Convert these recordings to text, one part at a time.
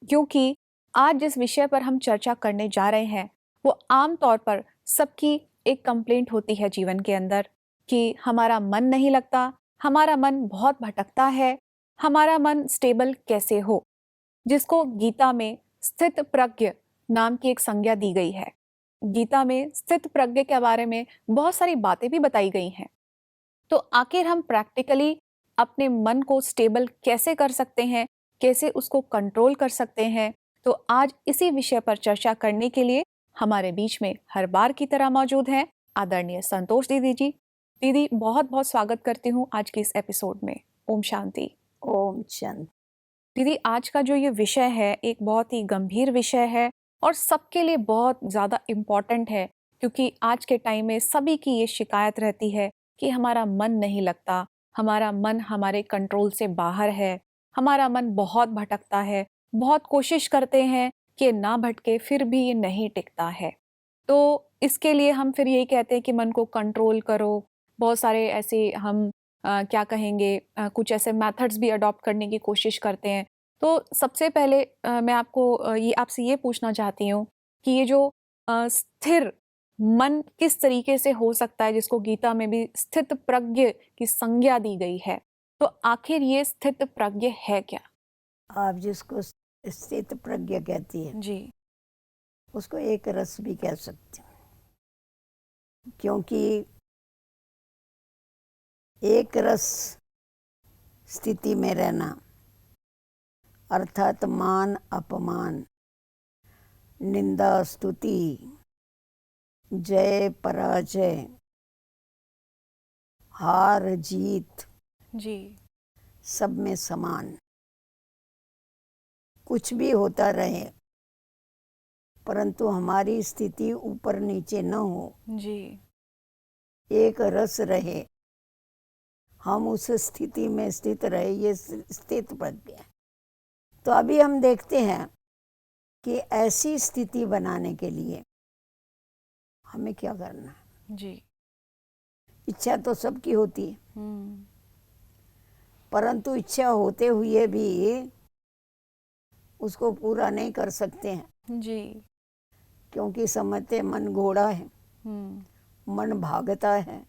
क्योंकि आज जिस विषय पर हम चर्चा करने जा रहे हैं वो आम तौर पर सबकी एक कंप्लेंट होती है जीवन के अंदर कि हमारा मन नहीं लगता, हमारा मन बहुत भटकता है, हमारा मन स्टेबल कैसे हो, जिसको गीता में स्थित प्रज्ञ नाम की एक संज्ञा दी गई है। गीता में स्थित प्रज्ञ के बारे में बहुत सारी बातें भी बताई गई हैं। तो आखिर हम प्रैक्टिकली अपने मन को स्टेबल कैसे कर सकते हैं, कैसे उसको कंट्रोल कर सकते हैं? तो आज इसी विषय पर चर्चा करने के लिए हमारे बीच में हर बार की तरह मौजूद हैं आदरणीय संतोष दीदी जी। दीदी, बहुत बहुत स्वागत करती हूँ आज के इस एपिसोड में। ओम शांति। ओम शांति। दीदी, आज का जो ये विषय है एक बहुत ही गंभीर विषय है और सबके लिए बहुत ज़्यादा इम्पॉर्टेंट है, क्योंकि आज के टाइम में सभी की ये शिकायत रहती है कि हमारा मन नहीं लगता, हमारा मन हमारे कंट्रोल से बाहर है, हमारा मन बहुत भटकता है, बहुत कोशिश करते हैं कि ना भटके, फिर भी ये नहीं टिकता है। तो इसके लिए हम फिर यही कहते हैं कि मन को कंट्रोल करो। बहुत सारे ऐसे हम क्या कहेंगे, कुछ ऐसे मेथड्स भी अडॉप्ट करने की कोशिश करते हैं। तो सबसे पहले मैं आपको ये आपसे ये पूछना चाहती हूँ कि ये जो स्थिर मन किस तरीके से हो सकता है, जिसको गीता में भी स्थित प्रज्ञ की संज्ञा दी गई है। तो आखिर ये स्थित प्रज्ञ है क्या? आप जिसको स्थित प्रज्ञ कहती है जी। उसको एक रस भी कह सकते हैं, क्योंकि एक रस स्थिति में रहना अर्थात मान अपमान, निंदा स्तुति, जय पराजय, हार जीत जी। सब में समान, कुछ भी होता रहे परंतु हमारी स्थिति ऊपर नीचे न हो, जी। एक रस रहे, हम उस स्थिति में स्थित रहे, ये स्थित प्रज्ञ है। तो अभी हम देखते हैं कि ऐसी स्थिति बनाने के लिए हमें क्या करना है। जी। इच्छा तो सबकी होती है, हम्म। परंतु इच्छा होते हुए भी उसको पूरा नहीं कर सकते हैं, जी। क्योंकि समझते मन घोड़ा है, हम्म। मन भागता है,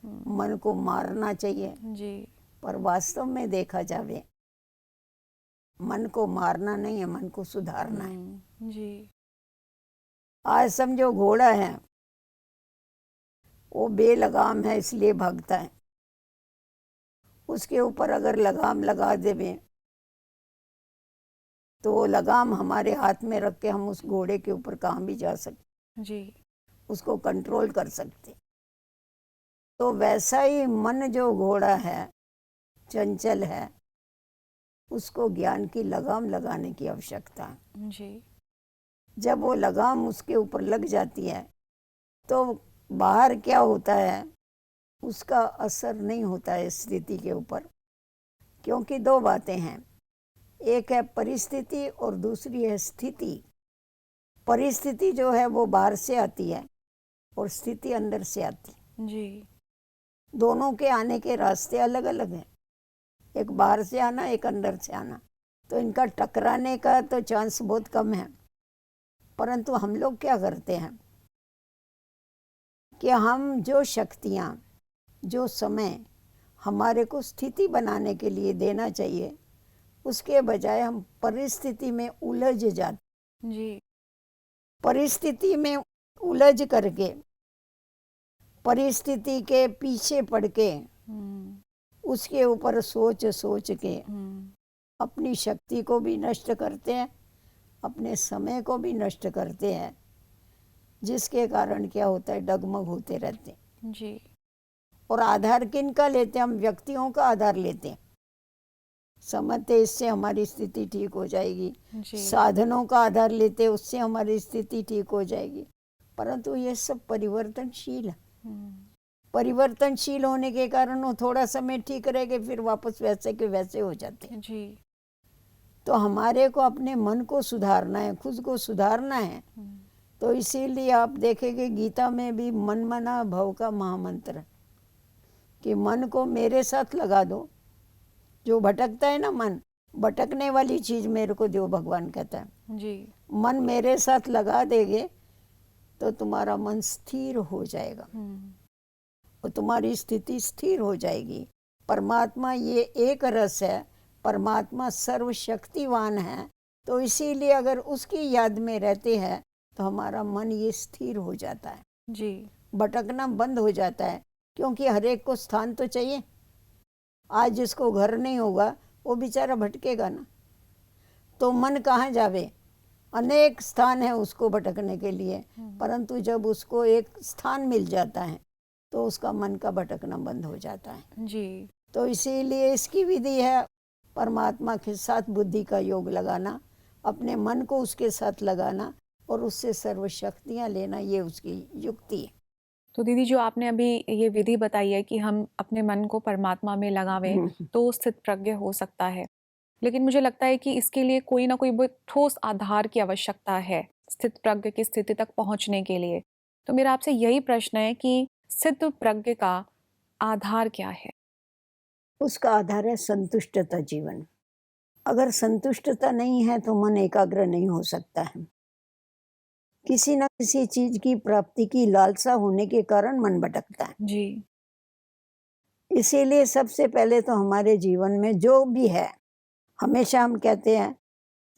मन को मारना चाहिए। जी। पर वास्तव में देखा जावे, मन को मारना नहीं है, मन को सुधारना है। जी। आज समझो घोड़ा है, वो बेलगाम है इसलिए भागता है। उसके ऊपर अगर लगाम लगा देवे तो वो लगाम हमारे हाथ में रख के हम उस घोड़े के ऊपर कहाँ भी जा सकते, जी। उसको कंट्रोल कर सकते। तो वैसा ही मन जो घोड़ा है, चंचल है, उसको ज्ञान की लगाम लगाने की आवश्यकता है। जी। जब वो लगाम उसके ऊपर लग जाती है तो बाहर क्या होता है उसका असर नहीं होता है स्थिति के ऊपर, क्योंकि दो बातें हैं, एक है परिस्थिति और दूसरी है स्थिति। परिस्थिति जो है वो बाहर से आती है और स्थिति अंदर से आती है। जी। दोनों के आने के रास्ते अलग अलग हैं, एक बाहर से आना, एक अंदर से आना। तो इनका टकराने का तो चांस बहुत कम है। परंतु हम लोग क्या करते हैं कि हम जो शक्तियाँ, जो समय हमारे को स्थिति बनाने के लिए देना चाहिए, उसके बजाय हम परिस्थिति में उलझ जाते। जी। परिस्थिति में उलझ करके, परिस्थिति के पीछे पड़ के, उसके ऊपर सोच सोच के अपनी शक्ति को भी नष्ट करते हैं, अपने समय को भी नष्ट करते हैं, जिसके कारण क्या होता है, डगमग होते रहते हैं। जी। और आधार किन का लेते हैं? हम व्यक्तियों का आधार लेते हैं, समझते इससे हमारी स्थिति ठीक हो जाएगी। साधनों का आधार लेते, उससे हमारी स्थिति ठीक हो जाएगी। परंतु ये सब परिवर्तनशील है। परिवर्तनशील होने के कारण वो थोड़ा समय ठीक रहेंगे, फिर वापस वैसे के वैसे हो जाते हैं। जी। तो हमारे को अपने मन को सुधारना है, खुद को सुधारना है। तो इसीलिए आप देखेंगे गीता में भी मन मना भव का महामंत्र है कि मन को मेरे साथ लगा दो। जो भटकता है ना मन, भटकने वाली चीज मेरे को दो, भगवान कहता है। जी। मन मेरे साथ लगा देगे तो तुम्हारा मन स्थिर हो जाएगा और तुम्हारी स्थिति स्थिर हो जाएगी। परमात्मा ये एक रस है, परमात्मा सर्वशक्तिवान है, तो इसीलिए अगर उसकी याद में रहते हैं तो हमारा मन ये स्थिर हो जाता है, जी। भटकना बंद हो जाता है। क्योंकि हर एक को स्थान तो चाहिए। आज जिसको घर नहीं होगा वो बेचारा भटकेगा ना, तो मन कहाँ जावे? अनेक स्थान है उसको भटकने के लिए, परंतु जब उसको एक स्थान मिल जाता है तो उसका मन का भटकना बंद हो जाता है। जी। तो इसीलिए इसकी विधि है परमात्मा के साथ बुद्धि का योग लगाना, अपने मन को उसके साथ लगाना और उससे सर्व शक्तियाँ लेना, ये उसकी युक्ति है। तो दीदी, जो आपने अभी ये विधि बताई है कि हम अपने मन को परमात्मा में लगावें तो स्थित प्रज्ञ हो सकता है, लेकिन मुझे लगता है कि इसके लिए कोई ना कोई बहुत ठोस आधार की आवश्यकता है स्थित प्रज्ञ की स्थिति तक पहुंचने के लिए। तो मेरा आपसे यही प्रश्न है कि स्थित प्रज्ञ का आधार क्या है? उसका आधार है संतुष्टता जीवन। अगर संतुष्टता नहीं है तो मन एकाग्र नहीं हो सकता है। किसी न किसी चीज की प्राप्ति की लालसा होने के कारण मन भटकता है। जी। इसीलिए सबसे पहले तो हमारे जीवन में जो भी है, हमेशा हम कहते हैं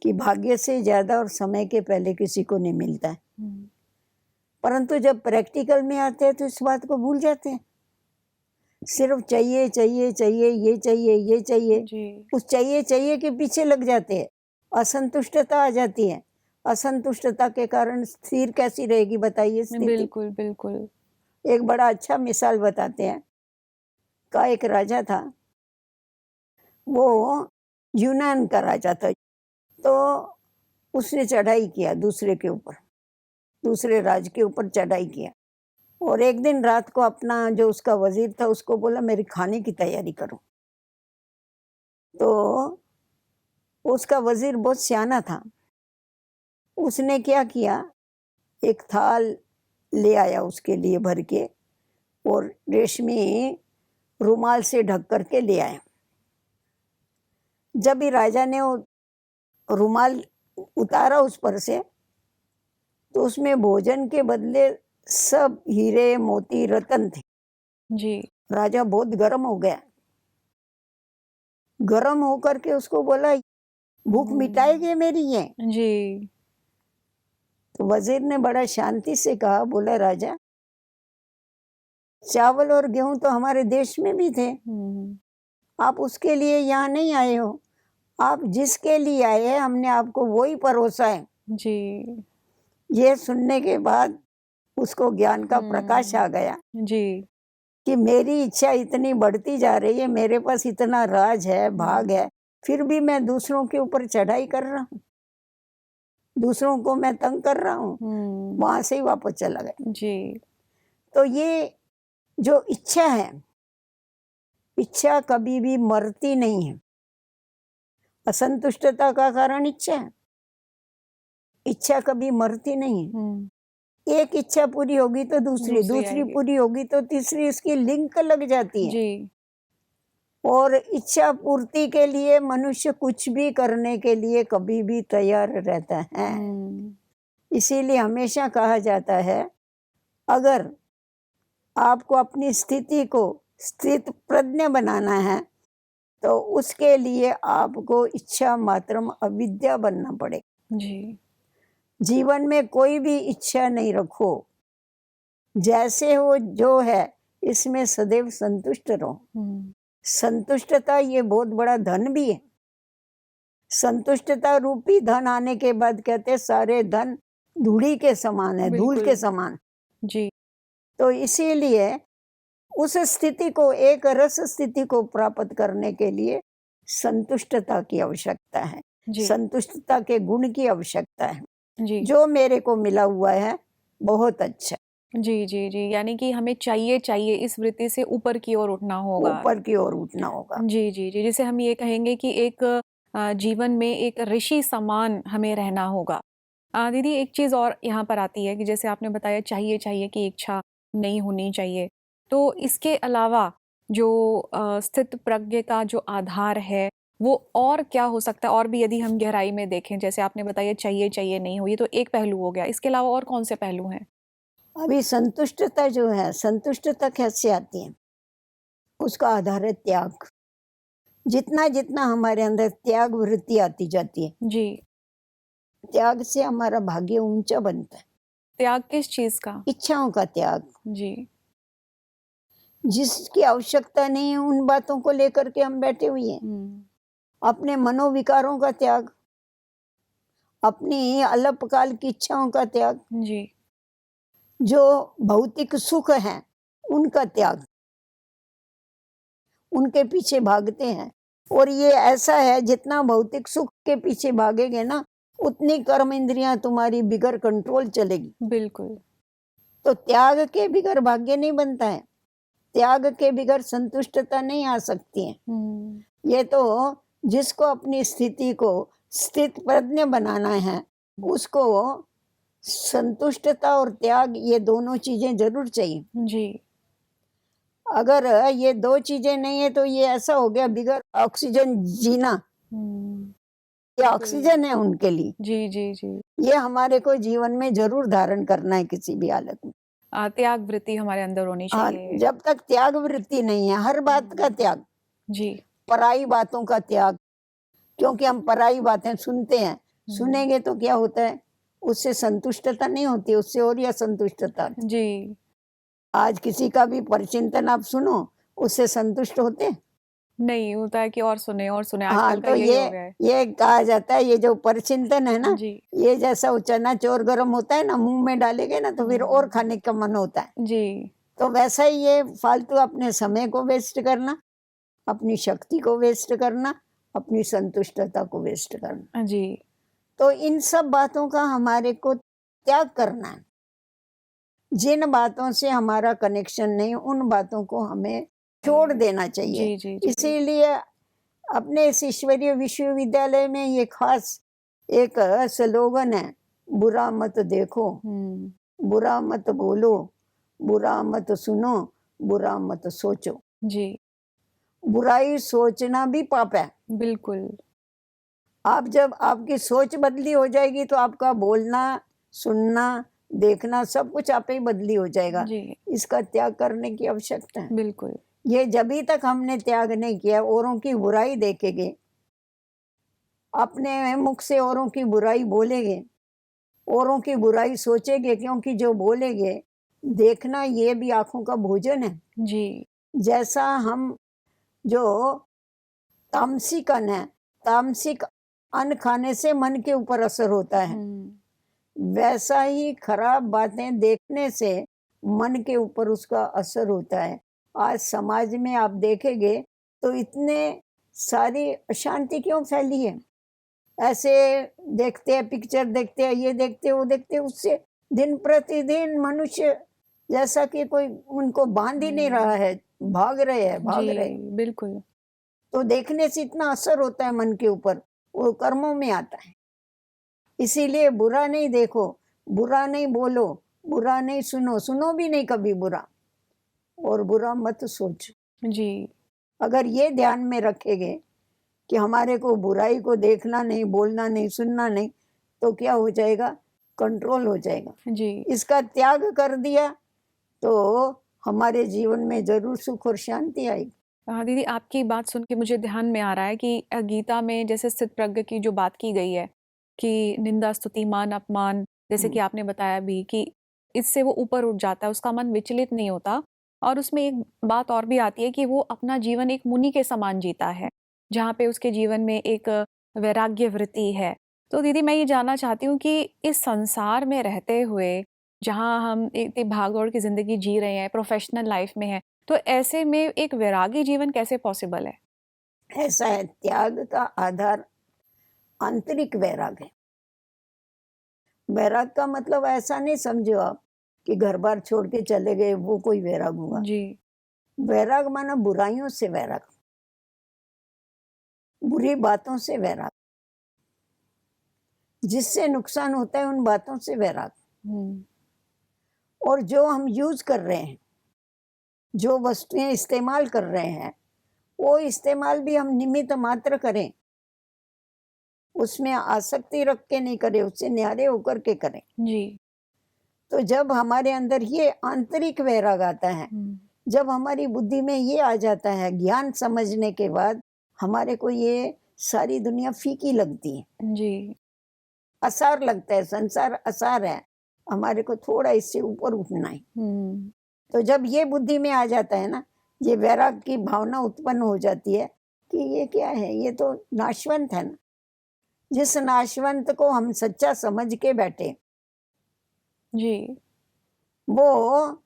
कि भाग्य से ज्यादा और समय के पहले किसी को नहीं मिलता है, परंतु जब प्रैक्टिकल में आते हैं तो इस बात को भूल जाते हैं। सिर्फ चाहिए चाहिए चाहिए, ये चाहिए ये चाहिए, जी। उस चाहिए चाहिए के पीछे लग जाते हैं, असंतुष्टता आ जाती है। असंतुष्टता के कारण स्थिर कैसी रहेगी बताइए स्थिति? बिल्कुल बिल्कुल। एक बड़ा अच्छा मिसाल बताते हैं। का एक राजा था, वो यूनान का राजा था। तो उसने चढ़ाई किया दूसरे के ऊपर, दूसरे राज के ऊपर चढ़ाई किया। और एक दिन रात को अपना जो उसका वजीर था उसको बोला मेरी खाने की तैयारी करो। तो उसका वजीर बहुत सियाना था, उसने क्या किया, एक थाल ले आया उसके लिए भर के और रेशमी रुमाल से ढक करके ले आया। जब भी राजा ने वो रुमाल उतारा उस पर से, तो उसमें भोजन के बदले सब हीरे मोती रतन थे। जी। राजा बहुत गर्म हो गया, गर्म होकर के उसको बोला भूख मिटाएगी मेरी ये? जी। तो वजीर ने बड़ा शांति से कहा, बोला राजा चावल और गेहूं तो हमारे देश में भी थे, आप उसके लिए यहाँ नहीं आए हो, आप जिसके लिए आए हैं हमने आपको वही परोसा है। जी। ये सुनने के बाद उसको ज्ञान का प्रकाश आ गया जी। कि मेरी इच्छा इतनी बढ़ती जा रही है, मेरे पास इतना राज है, भाग है, फिर भी मैं दूसरों के ऊपर चढ़ाई कर रहा हूँ, दूसरों को मैं तंग कर रहा हूँ। वहां से ही वापस चला गया। जी। तो ये जो इच्छा है, इच्छा कभी भी मरती नहीं है। असंतुष्टता का कारण इच्छा है, इच्छा कभी मरती नहीं है। एक इच्छा पूरी होगी तो दूसरी, दूसरी पूरी होगी तो तीसरी, इसकी लिंक लग जाती है। जी। और इच्छा पूर्ति के लिए मनुष्य कुछ भी करने के लिए कभी भी तैयार रहता है। इसीलिए हमेशा कहा जाता है, अगर आपको अपनी स्थिति को स्थित प्रज्ञ बनाना है तो उसके लिए आपको इच्छा मात्रम अविद्या बनना पड़ेगा। जी। जीवन में कोई भी इच्छा नहीं रखो, जैसे हो जो है इसमें सदैव संतुष्ट रहो। संतुष्टता ये बहुत बड़ा धन भी है। संतुष्टता रूपी धन आने के बाद कहते सारे धन धूड़ी के समान है, धूल के समान। जी। तो इसीलिए उस स्थिति को, एक रस स्थिति को प्राप्त करने के लिए संतुष्टता की आवश्यकता है, संतुष्टता के गुण की आवश्यकता है। जी। जो मेरे को मिला हुआ है बहुत अच्छा। जी जी जी, यानी कि हमें चाहिए चाहिए इस वृत्ति से ऊपर की ओर उठना होगा। ऊपर की ओर उठना होगा। जी जी जी, जिसे हम ये कहेंगे कि एक जीवन में एक ऋषि समान हमें रहना होगा। दीदी, एक चीज़ और यहाँ पर आती है कि जैसे आपने बताया चाहिए चाहिए की इच्छा नहीं होनी चाहिए, तो इसके अलावा जो स्थित प्रज्ञ का जो आधार है वो और क्या हो सकता है? और भी यदि हम गहराई में देखें, जैसे आपने बताया चाहिए चाहिए नहीं हो, ये तो एक पहलू हो गया, इसके अलावा और कौन से पहलू हैं? अभी संतुष्टता जो है, संतुष्टता कैसे आती है? उसका आधार है त्याग। जितना जितना हमारे अंदर त्याग वृत्ति आती जाती है, जी। त्याग से हमारा भाग्य ऊंचा बनता है। त्याग किस चीज का? इच्छाओं का त्याग, जी। जिसकी आवश्यकता नहीं है उन बातों को लेकर के हम बैठे हुए हैं। अपने मनोविकारों का त्याग, अपनी अल्पकाल की इच्छाओं का त्याग, जी। जो भौतिक सुख है उनका त्याग, उनके पीछे भागते हैं। और ये ऐसा है, जितना भौतिक सुख के पीछे भागेंगे ना, उतनी कर्म इंद्रियां तुम्हारी बिगड़ कंट्रोल चलेगी। बिल्कुल। तो त्याग के बिगड़ भाग्य नहीं बनता है, त्याग के बिगड़ संतुष्टता नहीं आ सकती है। ये तो जिसको अपनी स्थिति को स्थित प्रज्ञ बनाना है, उसको संतुष्टता और त्याग, ये दोनों चीजें जरूर चाहिए। जी। अगर ये दो चीजें नहीं है तो ये ऐसा हो गया बिगर ऑक्सीजन जीना। ये ऑक्सीजन है उनके लिए। जी जी जी। ये हमारे को जीवन में जरूर धारण करना है किसी भी हालत में। त्याग वृत्ति हमारे अंदर होनी हाँ, चाहिए। जब तक त्याग वृत्ति नहीं है, हर बात का त्याग, जी। पराई बातों का त्याग, क्योंकि हम पराई बातें सुनते हैं, सुनेंगे तो क्या होता है, उससे संतुष्टता नहीं होती, उससे और या संतुष्टता। जी। आज किसी का भी परचिंतन आप सुनो, उससे संतुष्ट होते हैं? नहीं होता है कि और सुने हाँ, आजकल का तो यही हो गया है। ये कहा जाता है, ये जो परचिंतन है ना, जी। ये जैसा चना चोर गरम होता है ना, मुंह में डालेंगे ना तो फिर और खाने का मन होता है। जी। तो वैसा ही ये फालतू अपने समय को वेस्ट करना, अपनी शक्ति को वेस्ट करना, अपनी संतुष्टता को वेस्ट करना। जी। तो इन सब बातों का हमारे को त्याग करना है। जिन बातों से हमारा कनेक्शन नहीं, उन बातों को हमें छोड़ देना चाहिए। जी जी जी। इसीलिए अपने इस ईश्वरीय विश्वविद्यालय में ये खास एक स्लोगन है, बुरा मत देखो, बुरा मत बोलो, बुरा मत सुनो, बुरा मत सोचो। जी। बुराई सोचना भी पाप है। बिल्कुल। आप जब आपकी सोच बदली हो जाएगी तो आपका बोलना, सुनना, देखना सब कुछ आप ही बदली हो जाएगा। जी। इसका त्याग करने की आवश्यकता है। बिल्कुल। ये जब तक हमने त्याग नहीं किया, औरों की बुराई देखेंगे, अपने मुख से औरों की बुराई बोलेंगे, औरों की बुराई सोचेंगे, क्योंकि जो बोलेंगे, देखना ये भी आंखों का भोजन है। जी। जैसा हम जो तामसिक अन्न है, तामसिक अन्न खाने से मन के ऊपर असर होता है, वैसा ही खराब बातें देखने से मन के ऊपर उसका असर होता है। आज समाज में आप देखेंगे तो इतने सारी अशांति क्यों फैली है? ऐसे देखते हैं, पिक्चर देखते हैं, ये देखते हैं, वो देखते हैं, उससे दिन प्रतिदिन मनुष्य जैसा कि कोई उनको बांध ही नहीं रहा है, भाग रहे हैं, भाग रहे हैं। जी। बिल्कुल। तो देखने से इतना असर होता है मन के ऊपर, वो कर्मों में आता है। इसीलिए बुरा नहीं देखो, बुरा नहीं बोलो, बुरा नहीं सुनो, सुनो भी नहीं कभी बुरा, और बुरा मत सोचो। जी। अगर ये ध्यान में रखेंगे कि हमारे को बुराई को देखना नहीं, बोलना नहीं, सुनना नहीं, तो क्या हो जाएगा, कंट्रोल हो जाएगा। जी। इसका त्याग कर दिया तो हमारे जीवन में जरूर सुख और शांति आएगी। हाँ दीदी, आपकी बात सुन के मुझे ध्यान में आ रहा है कि गीता में जैसे स्थित प्रज्ञ की जो बात की गई है कि निंदा स्तुति मान अपमान, जैसे कि आपने बताया भी कि इससे वो ऊपर उठ जाता है, उसका मन विचलित नहीं होता। और उसमें एक बात और भी आती है कि वो अपना जीवन एक मुनि के समान जीता है, जहाँ पे उसके जीवन में एक वैराग्य वृत्ति है। तो दीदी मैं ये जानना चाहती हूँ कि इस संसार में रहते हुए, जहाँ हम इतनी भागदौड़ की जिंदगी जी रहे हैं, प्रोफेशनल लाइफ में है, तो ऐसे में एक वैरागी जीवन कैसे पॉसिबल है? ऐसा है, त्याग का आधार आंतरिक वैराग है। वैराग का मतलब ऐसा नहीं समझो आप कि घर बार छोड़ के चले गए, वो कोई वैराग हुआ। जी। वैराग माना बुराइयों से वैराग, बुरी बातों से वैराग, जिससे नुकसान होता है उन बातों से वैराग। और जो हम यूज कर रहे हैं, जो वस्तुएं इस्तेमाल कर रहे हैं, वो इस्तेमाल भी हम निमित्त मात्र करें, उसमें आसक्ति रख के नहीं करें, उससे न्यारे होकर के करें। जी। तो जब हमारे अंदर ये आंतरिक वैराग आता है, जब हमारी बुद्धि में ये आ जाता है, ज्ञान समझने के बाद हमारे को ये सारी दुनिया फीकी लगती है, जी। असार लगता है, संसार असार है, हमारे को थोड़ा इससे ऊपर उठना है। तो जब ये बुद्धि में आ जाता है ना, ये वैराग की भावना उत्पन्न हो जाती है कि ये क्या है, ये तो नाशवंत है ना। जिस नाशवंत को हम सच्चा समझ के बैठे, जी। वो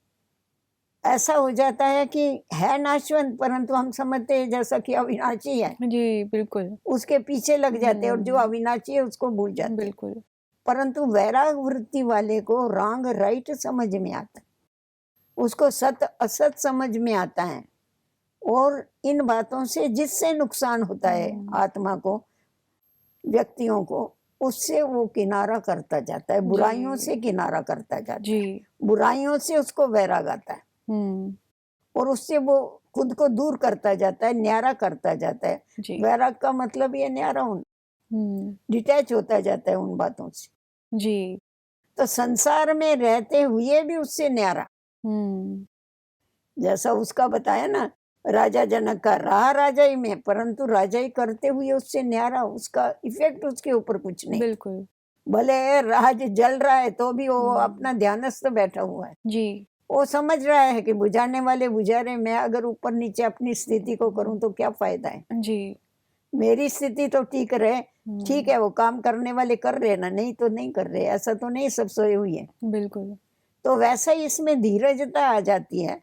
ऐसा हो जाता है कि है नाशवंत, परंतु हम समझते हैं जैसा कि अविनाशी है, जी, बिल्कुल। उसके पीछे लग जाते हैं और जो अविनाशी है उसको भूल जाते हैं। बिल्कुल। परंतु वैराग वृत्ति वाले को रॉन्ग राइट समझ में आता है, उसको सत असत समझ में आता है, और इन बातों से जिससे नुकसान होता है आत्मा को, व्यक्तियों को, उससे वो किनारा करता जाता है, बुराइयों से किनारा करता जाता है, जी। बुराइयों से उसको वैराग आता है और उससे वो खुद को दूर करता जाता है, न्यारा करता जाता है। जी। वैराग का मतलब ये न्यारा होना, डिटैच होता जाता है उन बातों से। जी। तो संसार में रहते हुए भी उससे न्यारा, जैसा उसका बताया ना, राजा जनक का रहा राजा ही में, परंतु राजा ही करते हुए उससे न्यारा, उसका इफेक्ट उसके ऊपर कुछ नहीं। बिल्कुल। भले राज जल रहा है तो भी वो अपना ध्यानस्थ बैठा हुआ है, जी। वो समझ रहा है कि बुझाने वाले बुझा रहे, मैं अगर ऊपर नीचे अपनी स्थिति को करूं तो क्या फायदा है, जी। मेरी स्थिति तो ठीक रहे। ठीक है, वो काम करने वाले कर रहे ना, नहीं तो नहीं कर रहे, ऐसा तो नहीं सब सोए हुए हैं। बिल्कुल। तो वैसा ही इसमें धीरजता आ जाती है,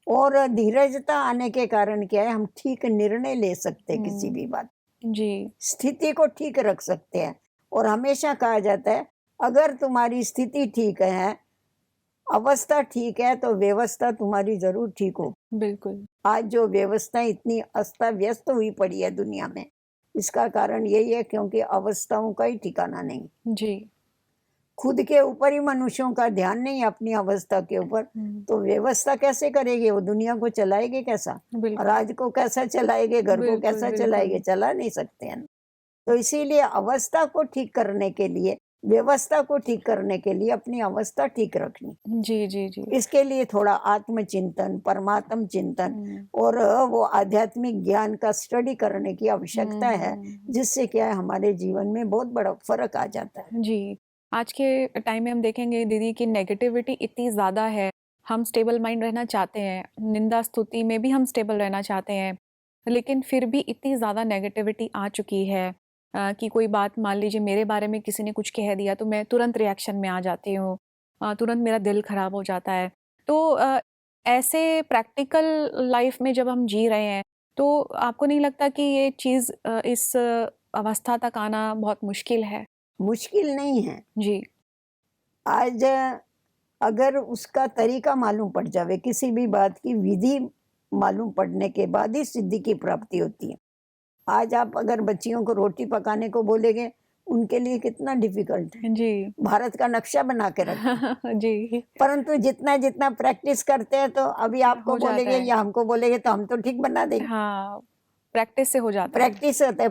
और धीरजता आने के कारण क्या है, हम ठीक निर्णय ले सकते हैं, किसी भी बात, जी। स्थिति को ठीक रख सकते हैं। और हमेशा कहा जाता है, अगर तुम्हारी स्थिति ठीक है, अवस्था ठीक है, तो व्यवस्था तुम्हारी जरूर ठीक हो। बिल्कुल। आज जो व्यवस्था इतनी अस्त व्यस्त हुई पड़ी है दुनिया में, इसका कारण यही है क्योंकि अवस्थाओं का ही ठिकाना नहीं, जी। खुद के ऊपर ही मनुष्यों का ध्यान नहीं अपनी अवस्था के ऊपर, तो व्यवस्था कैसे करेंगे, वो दुनिया को चलाएंगे कैसा, बिल्कुल। राज को कैसा चलाएंगे, घर को बिल्कुल, कैसा बिल्कुल। चलाएंगे, चला नहीं सकते हैं। तो इसीलिए अवस्था को ठीक करने के लिए, व्यवस्था को ठीक करने के लिए अपनी अवस्था ठीक रखनी, जी, जी, जी। इसके लिए थोड़ा आत्मचिंतन, परमात्म चिंतन और वो आध्यात्मिक ज्ञान का स्टडी करने की आवश्यकता है, जिससे क्या है, हमारे जीवन में बहुत बड़ा फर्क आ जाता है। जी। आज के टाइम में हम देखेंगे दीदी कि नेगेटिविटी इतनी ज़्यादा है, हम स्टेबल माइंड रहना चाहते हैं, निंदा स्तुति में भी हम स्टेबल रहना चाहते हैं, लेकिन फिर भी इतनी ज़्यादा नेगेटिविटी आ चुकी है कि कोई बात मान लीजिए मेरे बारे में किसी ने कुछ कह दिया तो मैं तुरंत रिएक्शन में आ जाती हूँ, तुरंत मेरा दिल खराब हो जाता है। तो ऐसे प्रैक्टिकल लाइफ में जब हम जी रहे हैं, तो आपको नहीं लगता कि ये चीज़ इस अवस्था तक आना बहुत मुश्किल है? मुश्किल नहीं है। जी। आज अगर उसका तरीका मालूम पड़ जावे, किसी भी बात की विधि मालूम पड़ने के बाद ही सिद्धि की प्राप्ति होती है। आज आप अगर बच्चियों को रोटी पकाने को बोलेंगे, उनके लिए कितना डिफिकल्ट है, जी। भारत का नक्शा बना के रखते हैं। जी। परंतु जितना जितना प्रैक्टिस करते हैं, तो अभी आपको हो जाता बोलेंगे है। या हमको बोलेंगे तो हम तो ठीक बना देंगे। हाँ, प्रैक्टिस से हो जाता है। प्रैक्टिस होता है,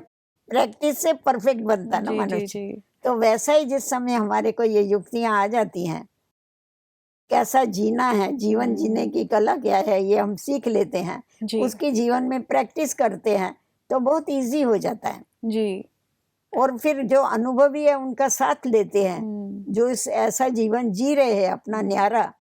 प्रैक्टिस से परफेक्ट बनता है ना जी, जी, मनुष्य। जी। तो वैसा ही जिस समय हमारे को ये युक्तियां आ जाती हैं, कैसा जीना है, जीवन जीने की कला क्या है, ये हम सीख लेते हैं, जी। उसकी जीवन में प्रैक्टिस करते हैं, तो बहुत इजी हो जाता है। जी। और फिर जो अनुभवी है उनका साथ लेते हैं, जो इस ऐसा जीवन जी रहे हैं अपना न्यारा,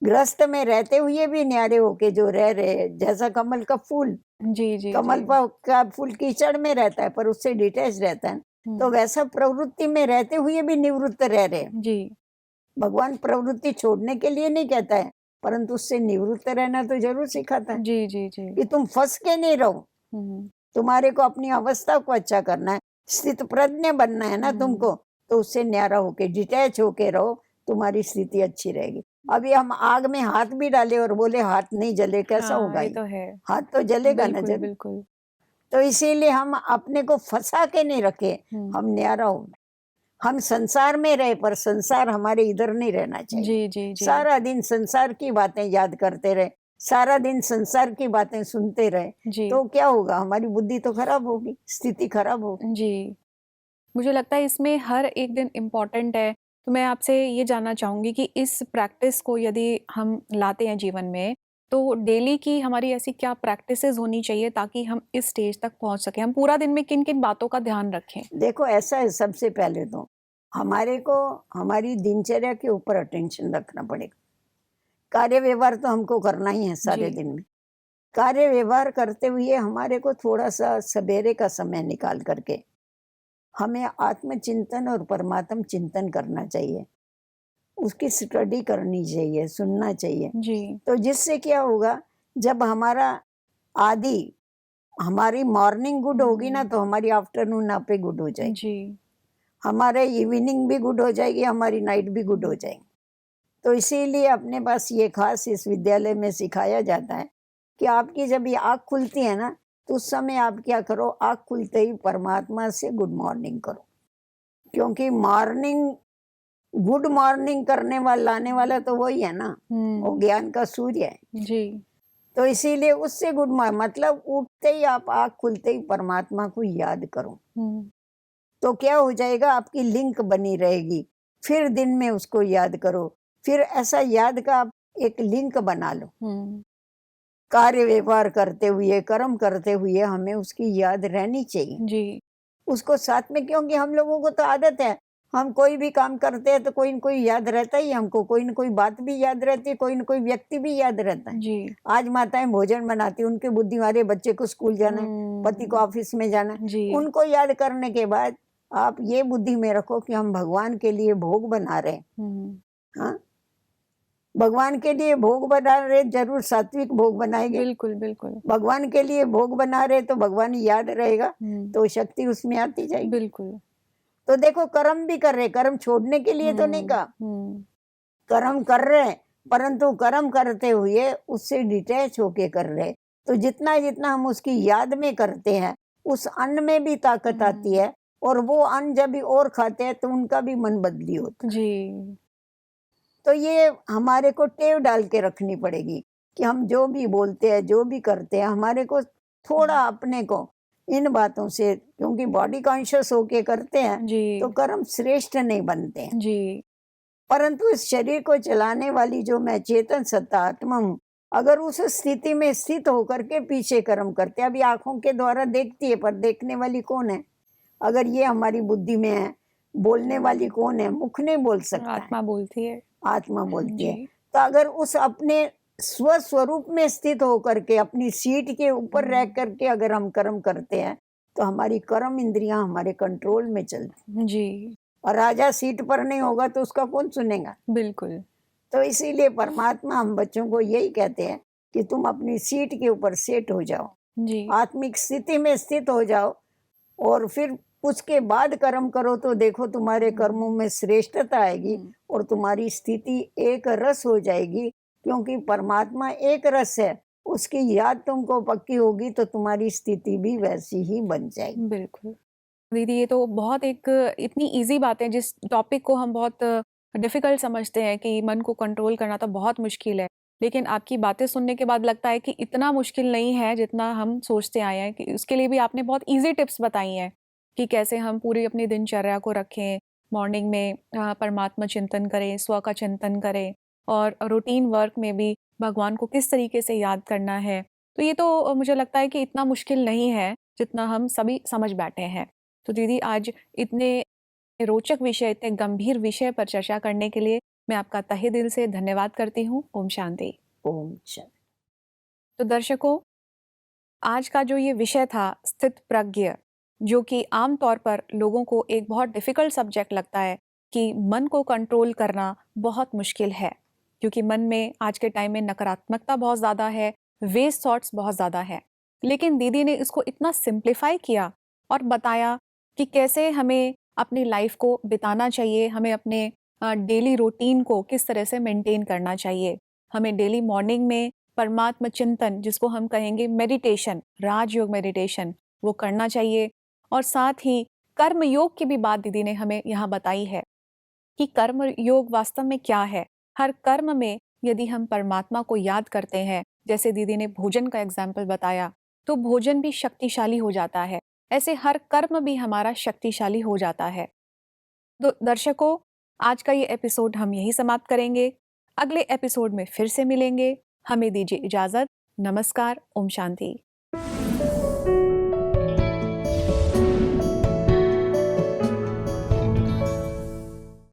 गृहस्थ में रहते हुए भी न्यारे होके जो रह रहे हैं, जैसा कमल का फूल, जी, जी, कमल जी। का फूल कीचड़ में रहता है पर उससे डिटैच रहता है, तो वैसा प्रवृत्ति में रहते हुए भी निवृत्त रह रहे हैं। जी। भगवान प्रवृत्ति छोड़ने के लिए नहीं कहता है, परंतु उससे निवृत्त रहना तो जरूर सिखाता है जी, जी, जी। कि तुम फंस के नहीं रहो, तुम्हारे को अपनी अवस्था को अच्छा करना है, स्थित प्रज्ञ बनना है ना तुमको, तो उससे न्यारा होके डिटैच होके रहो, तुम्हारी स्थिति अच्छी रहेगी। अभी हम आग में हाथ भी डाले और बोले हाथ नहीं जले, कैसा हाँ, होगा ये ये? तो है। हाथ तो जलेगा ना बिल्कुल, जरूर। बिल्कुल। तो इसीलिए हम अपने को फंसा के नहीं रखे, हम न्यारा हो, हम संसार में रहे पर संसार हमारे इधर नहीं रहना चाहिए। जी, जी, जी। सारा दिन संसार की बातें याद करते रहे, सारा दिन संसार की बातें सुनते रहे जी तो क्या होगा, हमारी बुद्धि तो खराब होगी, स्थिति खराब होगी। जी, मुझे लगता है इसमें हर एक दिन इम्पोर्टेंट है। तो मैं आपसे ये जानना चाहूँगी कि इस प्रैक्टिस को यदि हम लाते हैं जीवन में, तो डेली की हमारी ऐसी क्या प्रैक्टिसेज़ होनी चाहिए ताकि हम इस स्टेज तक पहुँच सकें? हम पूरा दिन में किन-किन बातों का ध्यान रखें? देखो ऐसा है, सबसे पहले तो हमारे को हमारी दिनचर्या के ऊपर अटेंशन रखना पड़ेगा। कार्य व्यवहार तो हमको करना ही है सारे जी, दिन में। कार्य व्यवहार करते हुए हमारे को थोड़ा सा सवेरे का समय निकाल करके हमें आत्मचिंतन और परमात्म चिंतन करना चाहिए, उसकी स्टडी करनी चाहिए, सुनना चाहिए। जी, तो जिससे क्या होगा, जब हमारा आदि हमारी मॉर्निंग गुड होगी ना, हुँ, तो हमारी आफ्टरनून आपे गुड हो जाएगी, जी, हमारे इवनिंग भी गुड हो जाएगी, हमारी नाइट भी गुड हो जाएगी। तो इसीलिए अपने पास ये खास इस विद्यालय में सिखाया जाता है कि आपकी जब ये आँख खुलती है ना, तो उस समय आप क्या करो, आँख खुलते ही परमात्मा से गुड मॉर्निंग करो। क्योंकि मॉर्निंग गुड मॉर्निंग करने वाला लाने वाला तो वही है ना, वो हुँ, ज्ञान का सूर्य है। जी, तो इसीलिए उससे गुड मॉर्निंग मतलब उठते ही आप आँख खुलते ही परमात्मा को याद करो। हुँ, तो क्या हो जाएगा, आपकी लिंक बनी रहेगी। फिर दिन में उसको याद करो, फिर ऐसा याद का आप एक लिंक बना लो। हुँ, कार्य व्यवहार करते हुए, कर्म करते हुए हमें उसकी याद रहनी चाहिए। जी, उसको साथ में, क्योंकि हम लोगों को तो आदत है, हम कोई भी काम करते हैं तो कोई न कोई याद रहता ही है हमको, कोई न कोई बात भी याद रहती है, कोई न कोई व्यक्ति भी याद रहता है। जी, आज माताएँ भोजन बनाती हैं, उनकी बुद्धि हमारे बच्चे को स्कूल जाना है, पति को हुँ, ऑफिस में जाना है। जी, उनको याद करने के बाद आप ये बुद्धि में रखो कि हम भगवान के लिए भोग बना रहे हैं। हुँ, हाँ? भगवान के लिए भोग बना रहे, ज़रूर सात्विक भोग बनाएँगे। बिल्कुल, बिल्कुल, भगवान के लिए भोग बना रहे तो भगवान याद रहेगा, हुँ, तो शक्ति उसमें आती जाएगी। बिल्कुल, तो देखो कर्म भी कर रहे, कर्म छोड़ने के लिए तो नहीं हुँ, कहा, हुँ, कर्म कर रहे हैं, परंतु कर्म करते हुए उससे डिटैच होके कर रहे। तो जितना जितना हम उसकी याद में करते हैं, उस अन्न में भी ताकत आती हुँ, है, और वो अन्न जब भी और खाते हैं तो उनका भी मन बदली होता है। जी, तो ये हमारे को टेव डाल के रखनी पड़ेगी कि हम जो भी बोलते हैं, जो भी करते हैं, हमारे को थोड़ा अपने को इन बातों से, क्योंकि बॉडी कॉन्शियस होके करते हैं तो जी, कर्म श्रेष्ठ नहीं बनते हैं। जी, परंतु इस शरीर को चलाने वाली जो मैं चेतन सत्ता आत्मा हूँ, अगर उस स्थिति में स्थित होकर के पीछे कर्म करते हैं, अभी आंखों के द्वारा देखती है पर देखने वाली कौन है? अगर ये हमारी बुद्धि में है, बोलने वाली हुँ, कौन है? मुख नहीं बोल सकता है, आत्मा बोलती है, आत्मा बोलती है। जी, तो अगर उस अपने स्वस्वरूप में स्थित होकर के अपनी सीट के ऊपर रह हुँ, करके अगर हम कर्म करते हैं, तो हमारी कर्म इंद्रियां हमारे कंट्रोल में चलती। जी, और राजा सीट पर नहीं होगा तो उसका कौन सुनेगा? बिल्कुल, तो इसीलिए परमात्मा हम बच्चों को यही कहते हैं कि तुम अपनी सीट के ऊपर सेट हो जाओ, जी, आत्मिक स्थिति में स्थित हो जाओ, और फिर उसके बाद कर्म करो तो देखो तुम्हारे कर्मों हुँ, में श्रेष्ठता आएगी, हुँ, और तुम्हारी स्थिति एक रस हो जाएगी, क्योंकि परमात्मा एक रस है, उसकी याद तुमको पक्की होगी तो तुम्हारी स्थिति भी वैसी ही बन जाएगी। बिल्कुल। दीदी ये तो बहुत एक इतनी ईज़ी बात है जिस टॉपिक को हम बहुत डिफ़िकल्ट समझते हैं कि मन को कंट्रोल करना तो बहुत मुश्किल है। लेकिन आपकी बातें सुनने के बाद लगता है कि इतना मुश्किल नहीं है जितना हम सोचते आए हैं कि उसके लिए भी आपने बहुत ईज़ी टिप्स बताई हैं कि कैसे हम पूरी अपनी दिनचर्या को रखें, मॉर्निंग में परमात्मा चिंतन करें, स्व का चिंतन करें और रूटीन वर्क में भी भगवान को किस तरीके से याद करना है। तो ये तो मुझे लगता है कि इतना मुश्किल नहीं है जितना हम सभी समझ बैठे हैं। तो दीदी आज इतने रोचक विषय, इतने गंभीर विषय पर चर्चा करने के लिए मैं आपका तहे दिल से धन्यवाद करती हूँ। ओम शांति। ओम शांति। तो दर्शकों, आज का जो ये विषय था स्थित प्रज्ञ, जो कि आम तौर पर लोगों को एक बहुत डिफिकल्ट सब्जेक्ट लगता है कि मन को कंट्रोल करना बहुत मुश्किल है, क्योंकि मन में आज के टाइम में नकारात्मकता बहुत ज़्यादा है, वेस्ट थॉट्स बहुत ज़्यादा है। लेकिन दीदी ने इसको इतना सिंप्लीफाई किया और बताया कि कैसे हमें अपनी लाइफ को बिताना चाहिए, हमें अपने डेली रूटीन को किस तरह से मेंटेन करना चाहिए। हमें डेली मॉर्निंग में परमात्म चिंतन, जिसको हम कहेंगे मेडिटेशन, राजयोग मेडिटेशन, वो करना चाहिए। और साथ ही कर्म योग की भी बात दीदी ने हमें यहाँ बताई है कि कर्म योग वास्तव में क्या है। हर कर्म में यदि हम परमात्मा को याद करते हैं जैसे दीदी ने भोजन का एग्जाम्पल बताया, तो भोजन भी शक्तिशाली हो जाता है। ऐसे हर कर्म भी हमारा शक्तिशाली हो जाता है। तो दर्शकों, आज का ये एपिसोड हम यही समाप्त करेंगे। अगले एपिसोड में फिर से मिलेंगे। हमें दीजिए इजाजत। नमस्कार। ओम शांति।